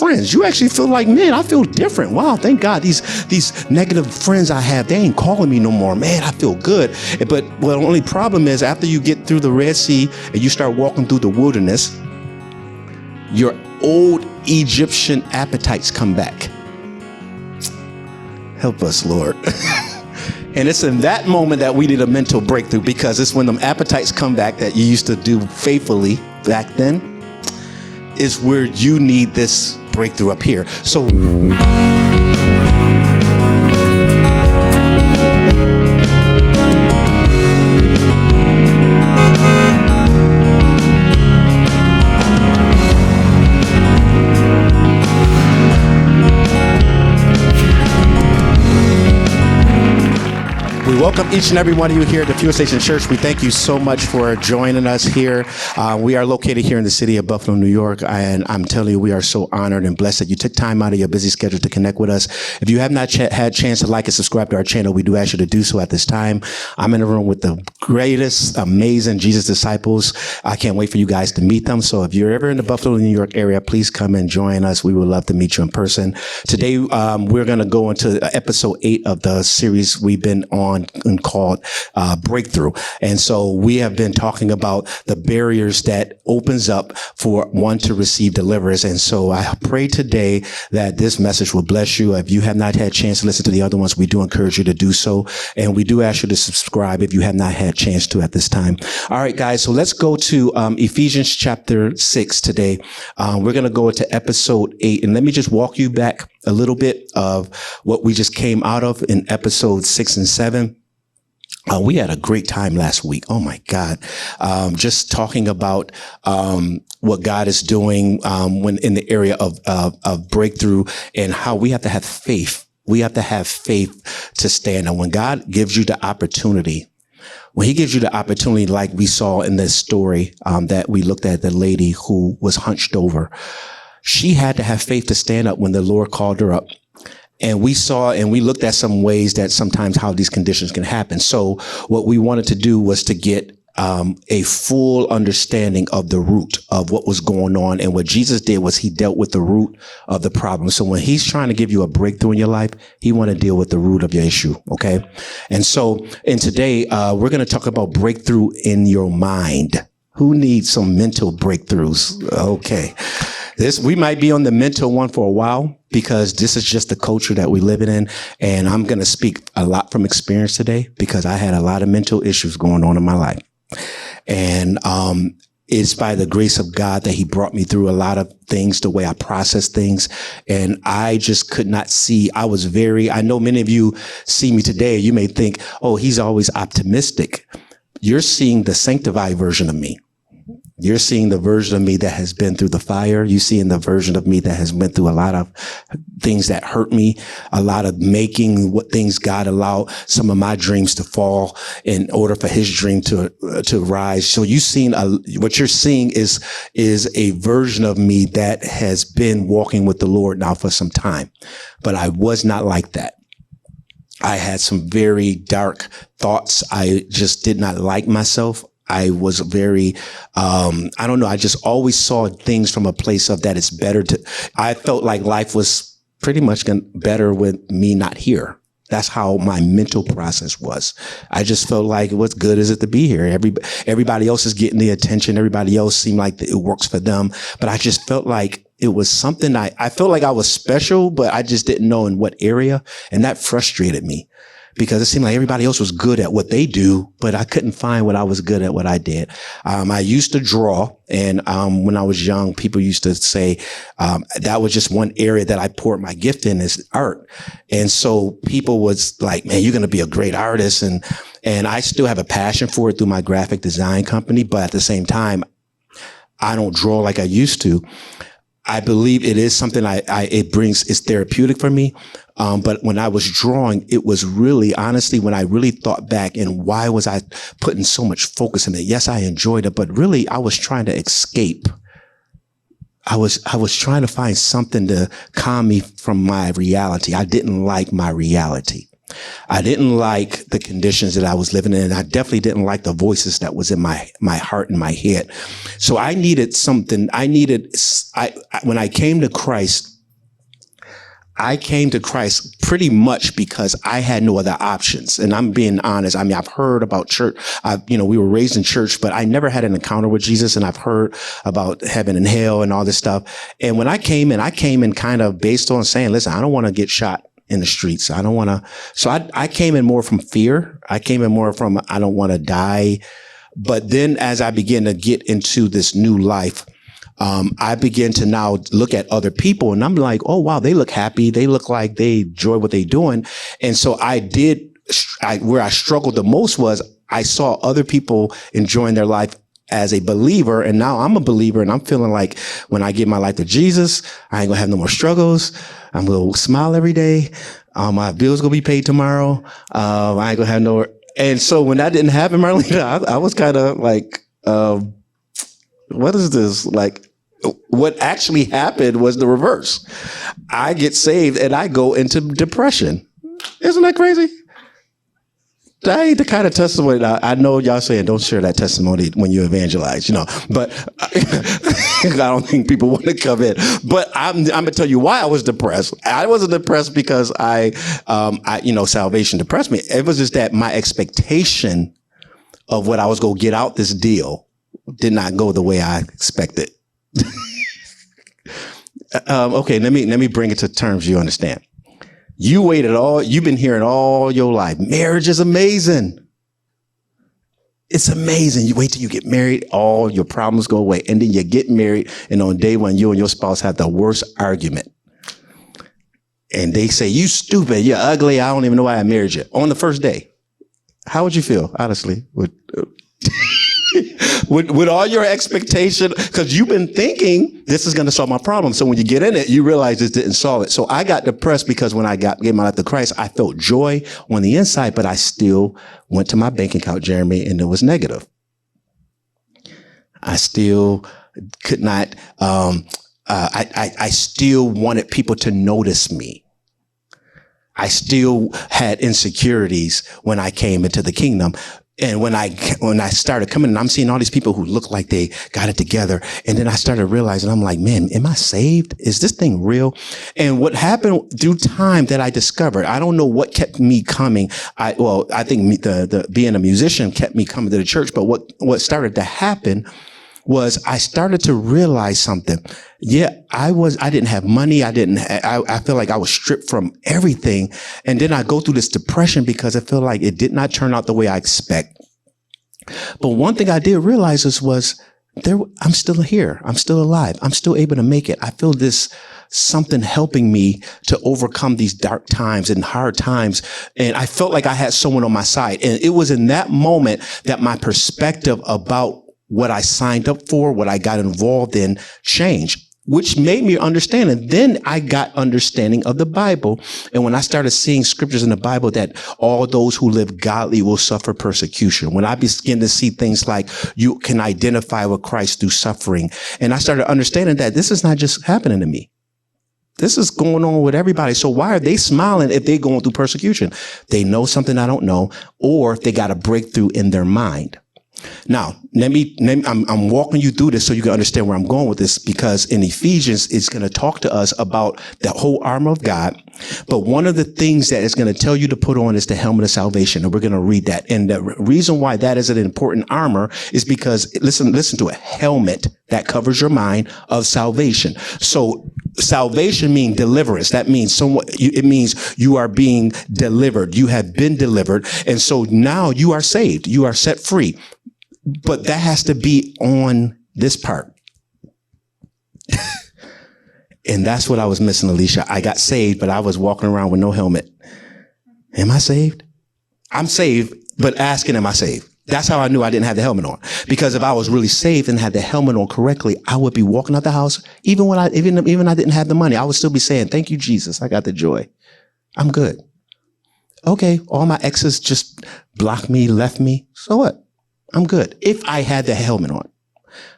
friends. You actually feel like, man, I feel different. Wow, thank God. These negative friends I have, they ain't calling me no more. Man, I feel good. But well, the only problem is after you get through the Red Sea and you start walking through the wilderness, your old Egyptian appetites come back. Help us, Lord. And it's in that moment that we need a mental breakthrough, because it's when them appetites come back that you used to do faithfully back then, is where you need this breakthrough up here. So welcome each and every one of you here at the Fuel Station Church. We thank you so much for joining us here. We are located here in the city of Buffalo, New York, and I'm telling you, we are so honored and blessed that you took time out of your busy schedule to connect with us. If you have not had a chance to like and subscribe to our channel, we do ask you to do so at this time. I'm in a room with the greatest, amazing Jesus disciples. I can't wait for you guys to meet them. So if you're ever in the Buffalo, New York area, please come and join us. We would love to meet you in person. Today, we're going to go into episode 8 of the series we've been on and called Breakthrough. And so we have been talking about the barriers that opens up for one to receive deliverance. And so I pray today that this message will bless you. If you have not had a chance to listen to the other ones, we do encourage you to do so. And we do ask you to subscribe if you have not had a chance to at this time. All right, guys. So let's go to Ephesians chapter 6 today. We're going to go into episode 8. And let me just walk you back a little bit of what we just came out of in episode 6 and 7. We had a great time last week. Oh my God. Just talking about, what God is doing, when in the area of breakthrough, and how we have to have faith. We have to have faith to stand. And when God gives you the opportunity, when he gives you the opportunity, like we saw in this story, that we looked at, the lady who was hunched over, she had to have faith to stand up when the Lord called her up. And we saw and we looked at some ways that sometimes how these conditions can happen. So what we wanted to do was to get a full understanding of the root of what was going on. And what Jesus did was he dealt with the root of the problem. So when he's trying to give you a breakthrough in your life, he want to deal with the root of your issue. Okay. And so, and today, we're going to talk about breakthrough in your mind. Who needs some mental breakthroughs? Okay. We might be on the mental one for a while, because this is just the culture that we live in. And I'm going to speak a lot from experience today, because I had a lot of mental issues going on in my life. And it's by the grace of God that he brought me through a lot of things, the way I process things. And I just could not see. I know many of you see me today. You may think, oh, he's always optimistic. You're seeing the sanctified version of me. You're seeing the version of me that has been through the fire. You're seeing the version of me that has went through a lot of things that hurt me, a lot of making what things God allowed some of my dreams to fall in order for his dream to rise. So what you're seeing is a version of me that has been walking with the Lord now for some time, but I was not like that. I had some very dark thoughts. I just did not like myself. I was very, I just always saw things from a place of that it's better I felt like life was pretty much better with me not here. That's how my mental process was. I just felt like, what good is it to be here? Everybody else is getting the attention. Everybody else seemed like it works for them. But I just felt like it was something I felt like I was special, but I just didn't know in what area. And that frustrated me, because it seemed like everybody else was good at what they do, but I couldn't find what I was good at, what I did. I used to draw. And when I was young, people used to say that was just one area that I poured my gift in, is art. And so people was like, man, you're going to be a great artist. And I still have a passion for it through my graphic design company. But at the same time, I don't draw like I used to. I believe it is something it's therapeutic for me. But when I was drawing, it was really, honestly, when I really thought back, and why was I putting so much focus in it? Yes, I enjoyed it, but really I was trying to escape. I was trying to find something to calm me from my reality. I didn't like my reality. I didn't like the conditions that I was living in. I definitely didn't like the voices that was in my heart and my head. So I needed something. When I came to Christ, I came to Christ pretty much because I had no other options. And I'm being honest. I mean, I've heard about church. We were raised in church, but I never had an encounter with Jesus. And I've heard about heaven and hell and all this stuff. And when I came in kind of based on saying, listen, I don't want to get shot in the streets. I don't want to. So I came in more from fear. I came in more from, I don't want to die. But then as I began to get into this new life, I begin to now look at other people and I'm like, oh, wow, they look happy. They look like they enjoy what they're doing. And so where I struggled the most was I saw other people enjoying their life as a believer. And now I'm a believer and I'm feeling like when I give my life to Jesus, I ain't gonna have no more struggles. I'm gonna smile every day. My bills gonna be paid tomorrow. I ain't gonna have no. And so when that didn't happen, Marlena, I was kind of like, what is this? Like, what actually happened was the reverse. I get saved and I go into depression. Isn't that crazy? That ain't the kind of testimony. I know y'all saying don't share that testimony when you evangelize, but I don't think people want to come in. But I'm going to tell you why I was depressed. I wasn't depressed because salvation depressed me. It was just that my expectation of what I was going to get out this deal did not go the way I expected. Okay, let me bring it to terms you understand. You've been hearing all your life. Marriage is amazing. It's amazing. You wait till you get married, all your problems go away. And then you get married, and on day one, you and your spouse have the worst argument. And they say, you stupid, you're ugly, I don't even know why I married you. On the first day. How would you feel, honestly? With all your expectation, because you've been thinking this is going to solve my problem. So when you get in it, you realize this didn't solve it. So I got depressed because when I gave my life to Christ, I felt joy on the inside, but I still went to my bank account, Jeremy, and it was negative. I still could not, I still wanted people to notice me. I still had insecurities when I came into the kingdom. And when I started coming, and I'm seeing all these people who look like they got it together. And then I started realizing, I'm like, man, am I saved? Is this thing real? And what happened through time that I discovered, I don't know what kept me coming. I think the being a musician kept me coming to the church. But what started to happen was I started to realize something. Yeah, I didn't have money. I feel like I was stripped from everything. And then I go through this depression because I feel like it did not turn out the way I expect. But one thing I did realize was I'm still here. I'm still alive. I'm still able to make it. I feel this something helping me to overcome these dark times and hard times. And I felt like I had someone on my side. And it was in that moment that my perspective about what I signed up for, what I got involved in changed, which made me understand. And then I got understanding of the Bible. And when I started seeing scriptures in the Bible that all those who live godly will suffer persecution, when I began to see things like you can identify with Christ through suffering, and I started understanding that this is not just happening to me. This is going on with everybody. So why are they smiling if they're going through persecution? They know something I don't know, or they got a breakthrough in their mind. Now, I'm walking you through this so you can understand where I'm going with this, because in Ephesians, it's going to talk to us about the whole armor of God. But one of the things that it's going to tell you to put on is the helmet of salvation. And we're going to read that. And the reason why that is an important armor is because, listen to a helmet that covers your mind of salvation. So salvation means deliverance. That means it means you are being delivered. You have been delivered. And so now you are saved. You are set free. But that has to be on this part. And that's what I was missing, Alicia. I got saved, but I was walking around with no helmet. Am I saved? I'm saved, but asking, am I saved? That's how I knew I didn't have the helmet on. Because if I was really saved and had the helmet on correctly, I would be walking out the house. Even when I didn't have the money, I would still be saying, thank you, Jesus. I got the joy. I'm good. Okay. All my exes just blocked me, left me. So what? I'm good. If I had the helmet on.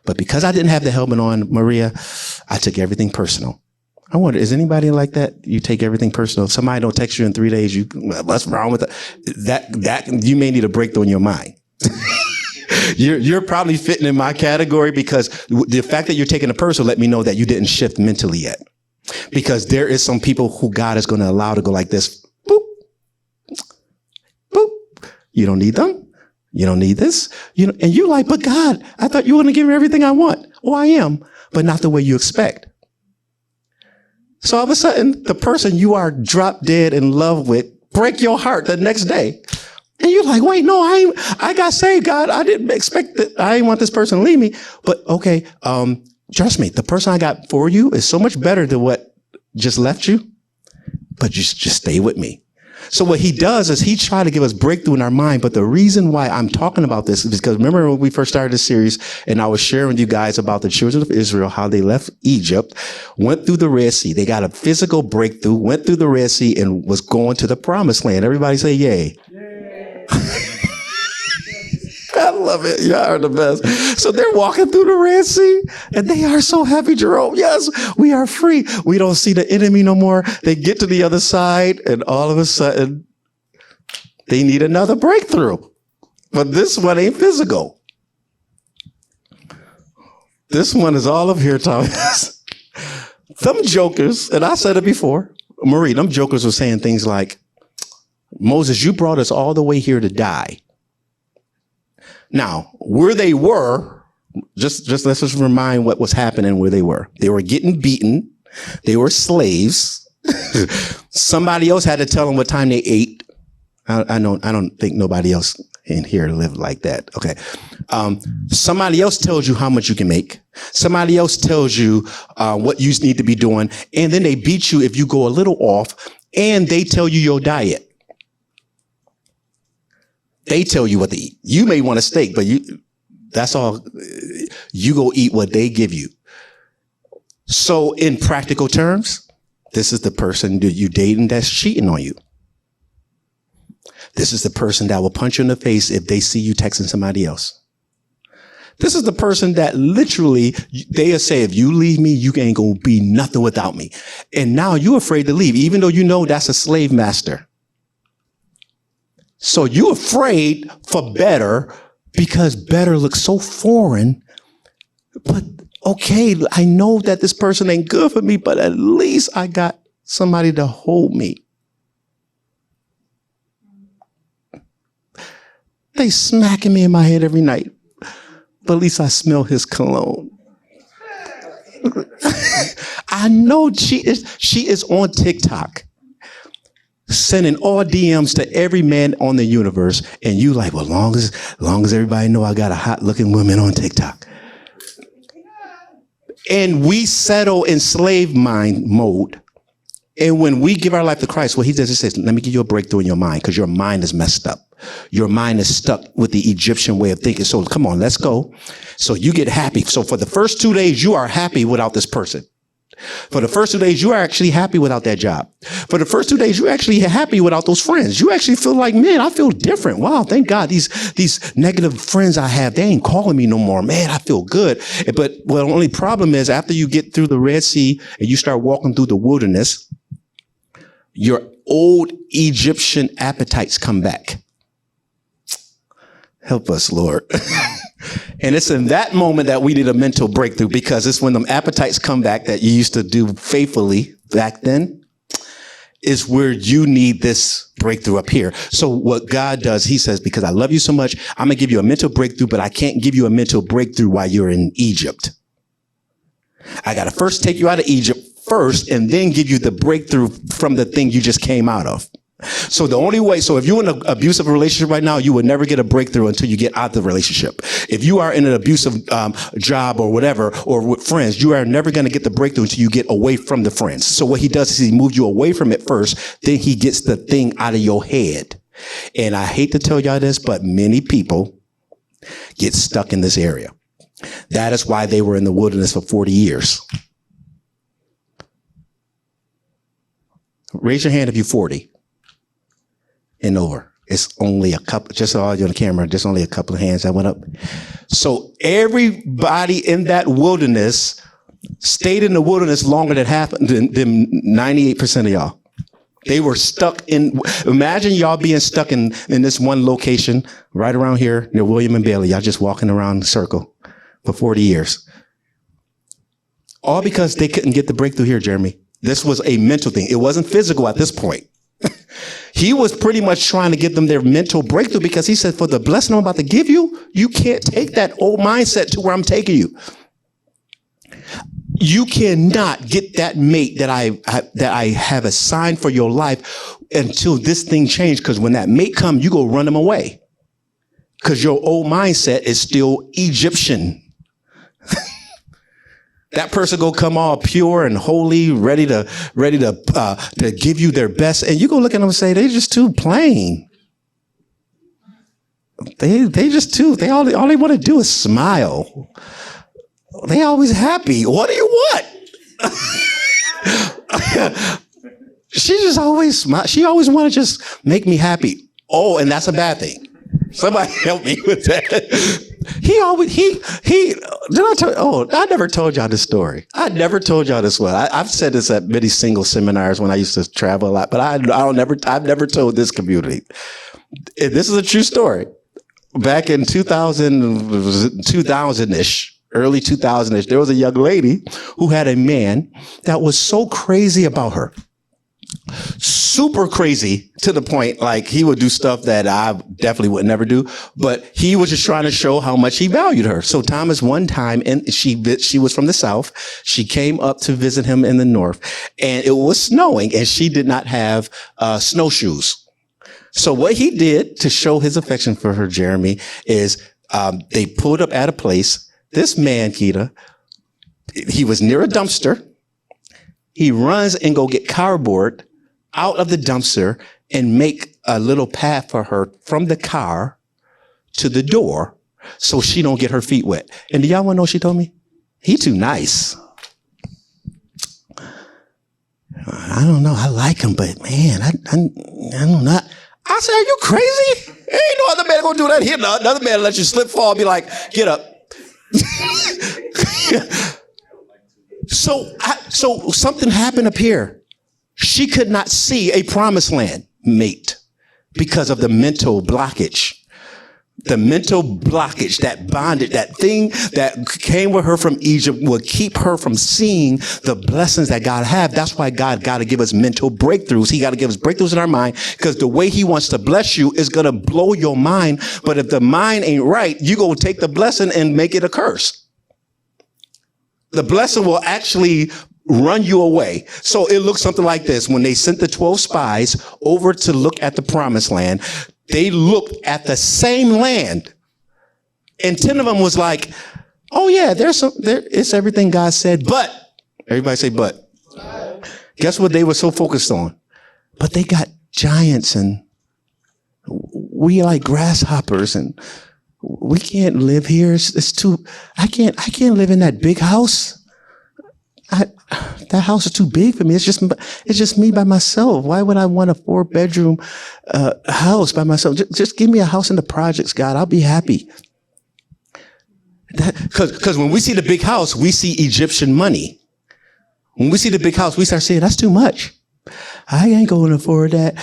But because I didn't have the helmet on, Maria, I took everything personal. I wonder, is anybody like that? You take everything personal. If somebody don't text you in 3 days, what's wrong with that? You may need a breakthrough in your mind. You're probably fitting in my category, because the fact that you're taking it personal let me know that you didn't shift mentally yet. Because there is some people who God is going to allow to go like this. Boop. Boop. You don't need them. You don't need this. And you're like, but God, I thought you were going to give me everything I want. Oh, I am, but not the way you expect. So all of a sudden, the person you are drop dead in love with break your heart the next day. And you're like, wait, no, I got saved, God. I didn't expect that. I didn't want this person to leave me. But okay, trust me, the person I got for you is so much better than what just left you. But just stay with me. So what he does is he tries to give us breakthrough in our mind. But the reason why I'm talking about this is because remember when we first started this series and I was sharing with you guys about the children of Israel, how they left Egypt, went through the Red Sea. They got a physical breakthrough, went through the Red Sea and was going to the promised land. Everybody say yay. I love it. Y'all are the best. So they're walking through the Red Sea and they are so happy, Jerome. Yes, we are free. We don't see the enemy no more. They get to the other side and all of a sudden they need another breakthrough. But this one ain't physical. This one is all of here, Thomas. Them jokers, and I said it before, Marie, them jokers were saying things like, Moses, you brought us all the way here to die. Now, where they were, let's just remind what was happening where they were. They were getting beaten. They were slaves. Somebody else had to tell them what time they ate. I don't think nobody else in here lived like that. Okay. Somebody else tells you how much you can make. Somebody else tells you what you need to be doing. And then they beat you if you go a little off and they tell you your diet. They tell you what to eat. You may want a steak, but that's all. You go eat what they give you. So in practical terms, this is the person that you dating that's cheating on you. This is the person that will punch you in the face if they see you texting somebody else. This is the person that literally, they'll say, if you leave me, you ain't gonna be nothing without me. And now you're afraid to leave, even though you know that's a slave master. So you're afraid for better because better looks so foreign. But okay, I know that this person ain't good for me, but at least I got somebody to hold me. They smacking me in my head every night, but at least I smell his cologne. I know she is on TikTok, sending all DMs to every man on the universe. And you like, well, long as everybody know I got a hot looking woman on TikTok. And we settle in slave mind mode. And when we give our life to Christ, what he does, he says, let me give you a breakthrough in your mind because your mind is messed up. Your mind is stuck with the Egyptian way of thinking. So come on, let's go. So you get happy. So for the first 2 days, you are happy without this person. For the first 2 days, you are actually happy without that job. For the first 2 days, you're actually happy without those friends. You actually feel like, man, I feel different. Wow, thank God these negative friends I have, they ain't calling me no more. Man, I feel good. But well, the only problem is after you get through the Red Sea and you start walking through the wilderness, your old Egyptian appetites come back. Help us, Lord. And it's in that moment that we need a mental breakthrough because it's when them appetites come back that you used to do faithfully back then is where you need this breakthrough up here. So what God does, he says, because I love you so much, I'm going to give you a mental breakthrough, but I can't give you a mental breakthrough while you're in Egypt. I got to first take you out of Egypt first and then give you the breakthrough from the thing you just came out of. So the only way, so if you're in an abusive relationship right now, you will never get a breakthrough until you get out of the relationship. If you are in an abusive job or whatever, or with friends, you are never going to get the breakthrough until you get away from the friends. So what he does is he moves you away from it first, then he gets the thing out of your head. And I hate to tell y'all this, but many people get stuck in this area. That is why they were in the wilderness for 40 years. Raise your hand if you're 40. And over. It's only a couple, just all you on the camera, just only a couple of hands that went up. So everybody in that wilderness stayed in the wilderness longer than 98% of y'all. They were stuck in, imagine y'all being stuck in this one location right around here near William and Bailey. Y'all just walking around the circle for 40 years. All because they couldn't get the breakthrough here, Jeremy. This was a mental thing. It wasn't physical at this point. He was pretty much trying to give them their mental breakthrough because he said, for the blessing I'm about to give you, you can't take that old mindset to where I'm taking you. You cannot get that mate that I have assigned for your life until this thing changed. Because when that mate comes, you go run them away. Because your old mindset is still Egyptian. That person go come all pure and holy, ready to give you their best, and you go look at them and say, they're just too plain. They just too. All they want to do is smile. They always happy. What do you want? She just always smile. She always want to just make me happy. Oh, and that's a bad thing. Somebody help me with that. I never told y'all this story. I never told y'all this one. I've said this at many single seminars when I used to travel a lot, but I've never told this community. This is a true story. Back in 2000-ish, early 2000-ish, there was a young lady who had a man that was so crazy about her. Super crazy to the point, like he would do stuff that I definitely would never do, but he was just trying to show how much he valued her. So Thomas, one time, and she was from the South. She came up to visit him in the North, and it was snowing, and she did not have snowshoes. So what he did to show his affection for her, Jeremy, is they pulled up at a place. This man, Keita, he was near a dumpster. He runs and go get cardboard out of the dumpster and make a little path for her from the car to the door so she don't get her feet wet. And do y'all want to know what she told me? He too nice. I don't know. I like him, but man, I don't know. I said, are you crazy? Ain't no other man gonna do that here. Another man let you slip, fall, be like, get up. So something happened up here. She could not see a promised land mate because of the mental blockage. The mental blockage, that bondage, that thing that came with her from Egypt would keep her from seeing the blessings that God have. That's why God got to give us mental breakthroughs. He got to give us breakthroughs in our mind, because the way he wants to bless you is going to blow your mind. But if the mind ain't right, you go take the blessing and make it a curse. The blessing will actually run you away. So it looks something like this. When they sent the 12 spies over to look at the promised land, they looked at the same land, and 10 of them was like, oh yeah, it's everything God said, but everybody say, but guess what they were so focused on? But they got giants, and we like grasshoppers, and we can't live here. It's too, I can't live in that big house. That house is too big for me. It's just me by myself. Why would I want a 4-bedroom house by myself? Just give me a house in the projects, God. I'll be happy. Because when we see the big house, we see Egyptian money. When we see the big house, we start saying, that's too much. I ain't going to afford that.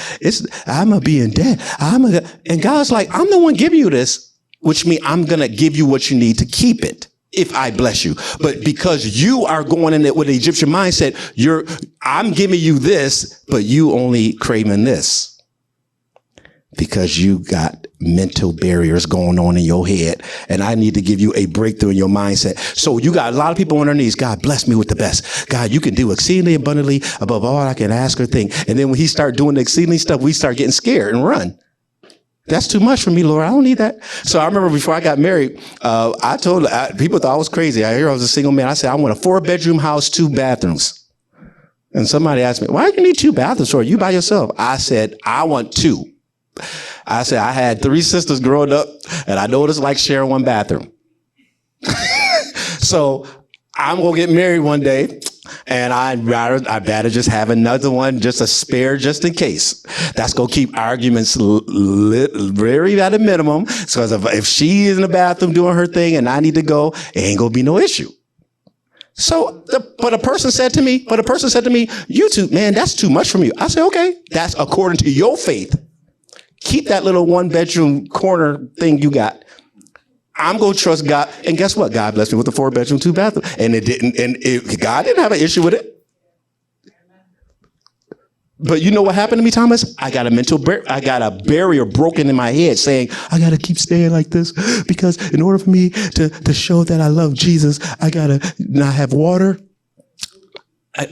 I'm going to be in debt. And God's like, I'm the one giving you this, which means I'm going to give you what you need to keep it if I bless you. But because you are going in it with the Egyptian mindset, I'm giving you this, but you only craving this because you got mental barriers going on in your head. And I need to give you a breakthrough in your mindset. So you got a lot of people on their knees. God, bless me with the best. God, you can do exceedingly abundantly above all I can ask or think. And then when he start doing the exceedingly stuff, we start getting scared and run. That's too much for me, Lord. I don't need that. So I remember before I got married, I told people thought I was crazy. I hear I was a single man. I said, I want a 4-bedroom house, 2 bathrooms. And somebody asked me, why do you need 2 bathrooms for? You by yourself? I said, I want 2. I said, I had 3 sisters growing up, and I know what it's like sharing 1 bathroom. So I'm going to get married one day. And I'd rather just have another one, just a spare, just in case. That's going to keep arguments very at a minimum. Because if she is in the bathroom doing her thing and I need to go, it ain't going to be no issue. So, but a person said to me, you two, man, that's too much from you. I said, okay, that's according to your faith. Keep that little 1-bedroom corner thing you got. I'm going to trust God. And guess what? God blessed me with a 4-bedroom, 2 bathroom. And God didn't have an issue with it. But you know what happened to me, Thomas? I got a barrier broken in my head saying, I got to keep staying like this because in order for me to show that I love Jesus, I got to not have water.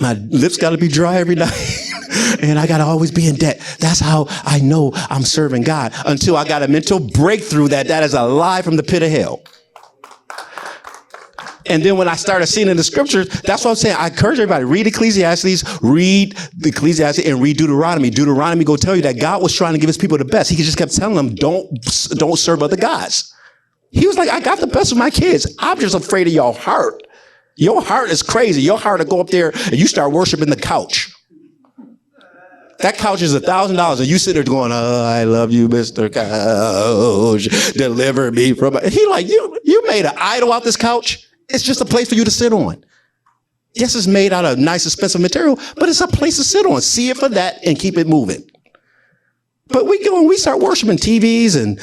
My lips got to be dry every night. And I got to always be in debt. That's how I know I'm serving God until I got a mental breakthrough that is a lie from the pit of hell. And then when I started seeing in the scriptures, that's what I'm saying. I encourage everybody, read Ecclesiastes, and read Deuteronomy. Deuteronomy go tell you that God was trying to give his people the best. He just kept telling them, don't serve other gods. He was like, I got the best of my kids. I'm just afraid of your heart. Your heart is crazy. Your heart will go up there and you start worshiping the couch. That couch is $1,000 and you sit there going, oh, I love you, Mr. Couch. Deliver me from it. He like, you made an idol out this couch? It's just a place for you to sit on. Yes, it's made out of nice, expensive material, but it's a place to sit on. See it for that and keep it moving. But we start worshiping TVs and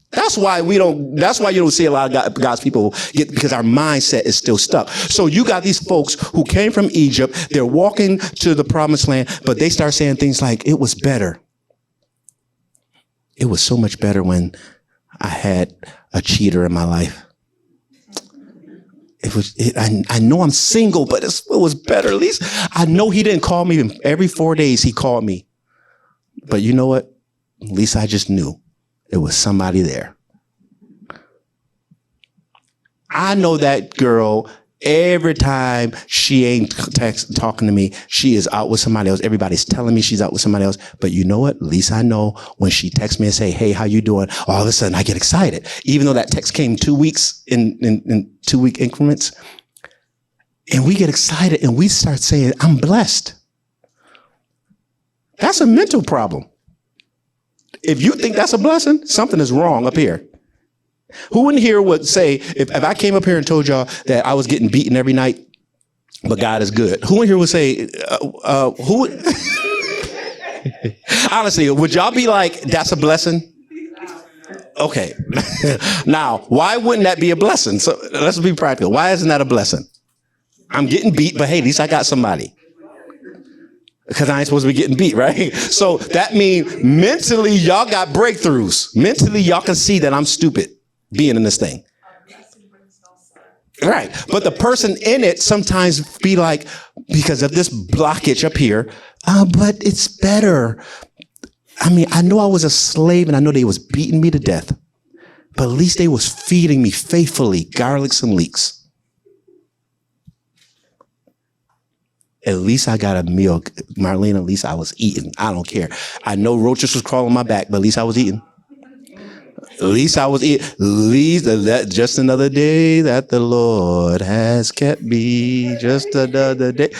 that's why you don't see a lot of God's people because our mindset is still stuck. So you got these folks who came from Egypt. They're walking to the promised land, but they start saying things like, it was better. It was so much better when I had a cheater in my life. I know I'm single, but it was better. At least I know he didn't call me every 4 days. He called me. But you know what? At least I just knew it was somebody there. I know that girl. Every time she ain't talking to me, she is out with somebody else. Everybody's telling me she's out with somebody else. But you know what? At least I know when she texts me and say, hey, how you doing? All of a sudden I get excited. Even though that text came 2 weeks in 2-week increments. And we get excited and we start saying, I'm blessed. That's a mental problem. If you think that's a blessing, something is wrong up here. Who in here would say, if I came up here and told y'all that I was getting beaten every night, but God is good? Who in here would say, honestly, would y'all be like, that's a blessing? Okay. Now, why wouldn't that be a blessing? So let's be practical. Why isn't that a blessing? I'm getting beat, but hey, at least I got somebody. Because I ain't supposed to be getting beat, right? So that means mentally, y'all got breakthroughs. Mentally, y'all can see that I'm stupid being in this thing. Right. But the person in it sometimes be like, because of this blockage up here, but it's better. I mean, I know I was a slave and I know they was beating me to death, but at least they was feeding me faithfully garlics and leeks. At least I got a meal. Marlene, at least I was eating. I don't care. I know roaches was crawling my back, but at least I was eating. At least I was eating. At least just another day that the Lord has kept me. Just another day.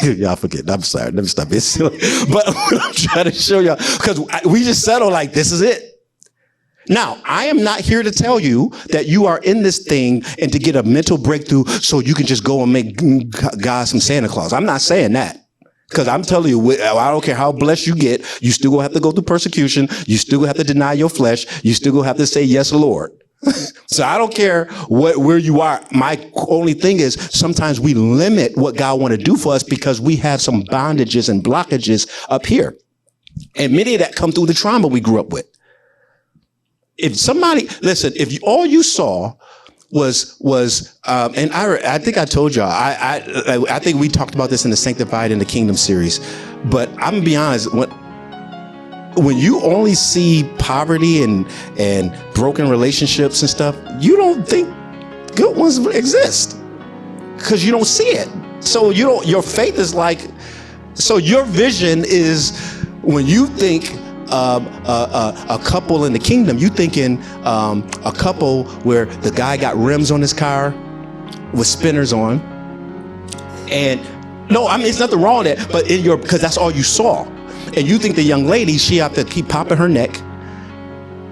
Y'all forget. I'm sorry. Let me stop being silly. But what I'm trying to show y'all, because we just settled like this is it. Now, I am not here to tell you that you are in this thing and to get a mental breakthrough so you can just go and make God some Santa Claus. I'm not saying that. Because I'm telling you, I don't care how blessed you get, you still gonna have to go through persecution. You still gonna have to deny your flesh. You still gonna have to say, yes, Lord. So I don't care where you are. My only thing is sometimes we limit what God want to do for us because we have some bondages and blockages up here. And many of that come through the trauma we grew up with. If somebody, listen, if all you saw was and I think I told y'all, I think we talked about this in the Sanctified in the Kingdom series, but I'm gonna be honest, when you only see poverty and broken relationships and stuff, you don't think good ones exist because you don't see it. So your faith is like, so your vision is when you think a couple in the kingdom, you thinking a couple where the guy got rims on his car with spinners on, and no, I mean it's nothing wrong with that, but because that's all you saw, and you think the young lady, she have to keep popping her neck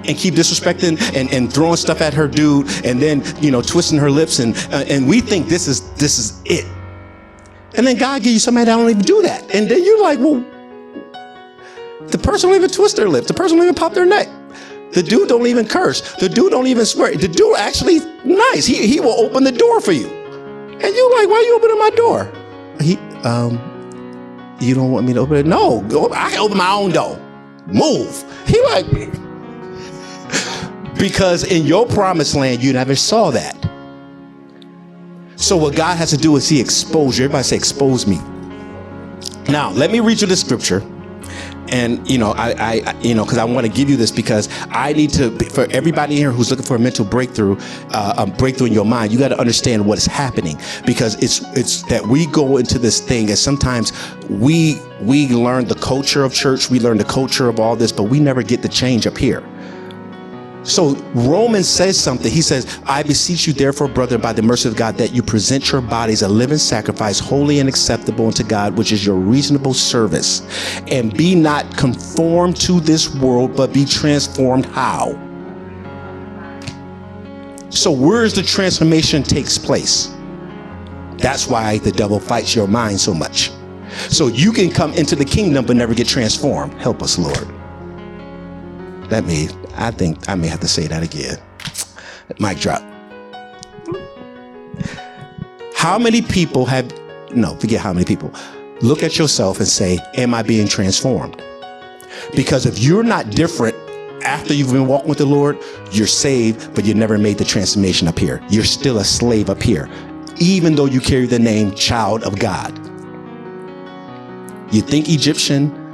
and keep disrespecting and throwing stuff at her dude, and then twisting her lips, and we think this is it, and then God give you somebody that don't even do that, and then you're like, well. The person don't even twist their lips. The person don't even pop their neck. The dude don't even curse. The dude don't even swear. The dude actually nice. He will open the door for you. And you're like, why are you opening my door? you don't want me to open it? No, I can open my own door. Move. He like, because in your promised land, you never saw that. So what God has to do is he expose you. Everybody say, expose me. Now, let me read you the scripture. And, because I want to give you this because I need to, for everybody here who's looking for a mental breakthrough, in your mind, you got to understand what is happening, because it's that we go into this thing and sometimes we learn the culture of church, we learn the culture of all this, but we never get the change up here. So Romans says something. He says, I beseech you therefore, brethren, by the mercy of God, that you present your bodies a living sacrifice, holy and acceptable unto God, which is your reasonable service. And be not conformed to this world, but be transformed. How? So where's the transformation takes place? That's why the devil fights your mind so much. So you can come into the kingdom but never get transformed. Help us, Lord. I think I may have to say that again. Mic drop. How many people forget how many people. Look at yourself and say, am I being transformed? Because if you're not different after you've been walking with the Lord, you're saved, but you never made the transformation up here. You're still a slave up here, even though you carry the name child of God. You think Egyptian,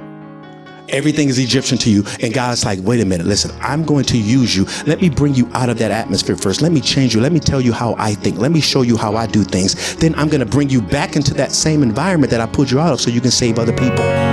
everything is Egyptian to you. And God's like, wait a minute, listen, I'm going to use you. Let me bring you out of that atmosphere first. Let me change you. Let me tell you how I think. Let me show you how I do things. Then I'm going to bring you back into that same environment that I pulled you out of so you can save other people.